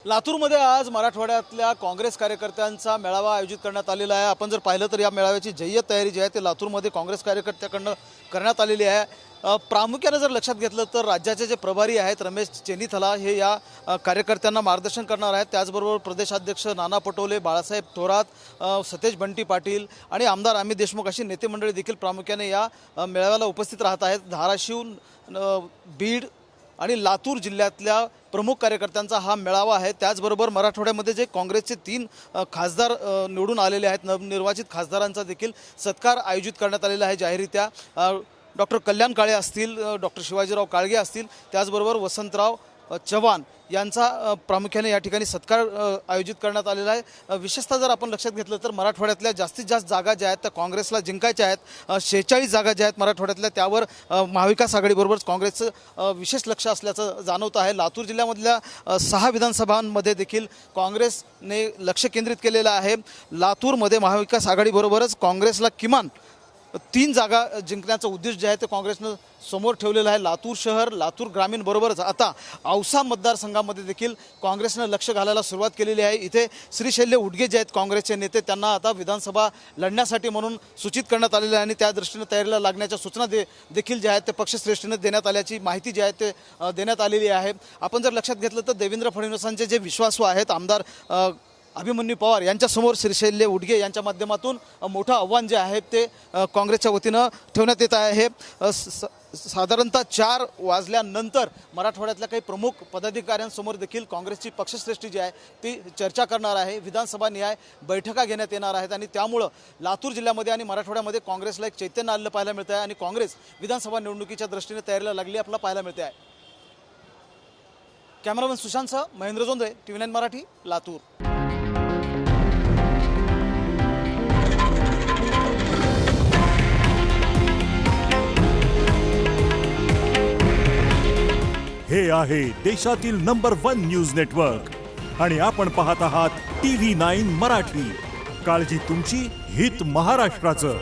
लातूरमध्ये आज मराठवाड्यातल्या काँग्रेस कार्यकर्त्यांचा मेळावा आयोजित करण्यात आलेला आहे। आपण जर पाहिलं तर या मेळाव्याची जय्यत तयारी जी आहे ते लातूरमध्ये काँग्रेस कार्यकर्त्यांकडून करण्यात आलेली आहे। प्रामुख्याने जर लक्षात घेतलं तर राज्याचे जे प्रभारी आहेत रमेश चेन्नीथला हे या कार्यकर्त्यांना मार्गदर्शन करणार आहेत। त्याचबरोबर प्रदेशाध्यक्ष नाना पटोले, बाळासाहेब थोरात, सतेज बंटी पाटील आणि आमदार अमित देशमुख अशी नेते मंडळी देखील प्रामुख्याने या मेळाव्याला उपस्थित राहत आहेत। धाराशिव, बीड आणि लातूर जिल्ह्यातल्या प्रमुख कार्यकर्त्यांचा हा मेळावा आहे। त्याचबरोबर मराठवाड्यामध्ये जे काँग्रेसचे 3 खासदार निवडून आलेले आहेत, नवनिर्वाचित खासदारांचा देखील सत्कार आयोजित करण्यात आलेला आहे जाहीररित्या। डॉक्टर कल्याण काळे असतील, डॉक्टर शिवाजीराव काळगे असतील, त्याचबरोबर वसंतराव चव्हाण यांचा प्रामुख्याने या ठिकाणी सत्कार आयोजित करण्यात आलेला आहे। विशेषतः जर आपण लक्षात घेतलं तर मराठवाड्यातल्या जास्तीत जास्त जागा ज्या आहेत त्या काँग्रेसला जिंकायच्या आहेत। 46 जागा ज्या आहेत मराठवाड्यातल्या त्यावर महाविकास आघाडीबरोबरच काँग्रेसचं विशेष लक्ष असल्याचं जाणवत आहे। लातूर जिल्ह्यामधल्या 6 विधानसभांमध्ये देखील काँग्रेसने लक्ष केंद्रित केलेलं आहे। लातूरमध्ये महाविकास आघाडीबरोबरच काँग्रेसला किमान 3 जागा जिंकण्याचं उद्देश जे आहे ते काँग्रेसनं समोर ठेवलेलं आहे। लातूर शहर, लातूर ग्रामीण बरोबरच आता औसा मतदारसंघामध्ये देखील काँग्रेसनं लक्ष घालायला सुरुवात केलेली आहे। इथे श्रीशैल्य उडगे जे आहेत काँग्रेसचे नेते त्यांना आता विधानसभा लढण्यासाठी म्हणून सूचित करण्यात आलेलं आहे आणि त्या दृष्टीने तयारीला लागण्याच्या सूचना देखील ज्या आहेत ते पक्षश्रेष्ठीने देण्यात आल्याची माहिती जी आहे ते देण्यात आलेली आहे। आपण जर लक्षात घेतलं तर देवेंद्र फडणवीसांचे जे विश्वासू आहेत आमदार अभिमन्यू पवार यांच्यासमोर श्रीशैल्य उडगे यांच्या माध्यमातून मोठं आव्हान जे आहे ते काँग्रेसच्या वतीनं ठेवण्यात येत आहे। साधारणतः 4 वाजल्यानंतर मराठवाड्यातल्या काही प्रमुख पदाधिकाऱ्यांसमोर देखील काँग्रेसची पक्षश्रेष्ठी जी आहे ती चर्चा करणार आहे। विधानसभा निहाय बैठका घेण्यात येणार आहेत आणि त्यामुळं लातूर जिल्ह्यामध्ये आणि मराठवाड्यामध्ये काँग्रेसला एक चैतन्य आलेलं पाहायला मिळतं आहे आणि काँग्रेस विधानसभा निवडणुकीच्या दृष्टीने तयारीला लागली आपल्याला पाहायला मिळते आहे। कॅमेरामन सुशांतसह महेंद्र जोंधळे, TV9 मराठी, लातूर। हे आहे देशातील नंबर 1 न्यूज नेटवर्क आणि आपण पाहत आहात TV9 मराठी। काळजी तुमची, हित महाराष्ट्राचं।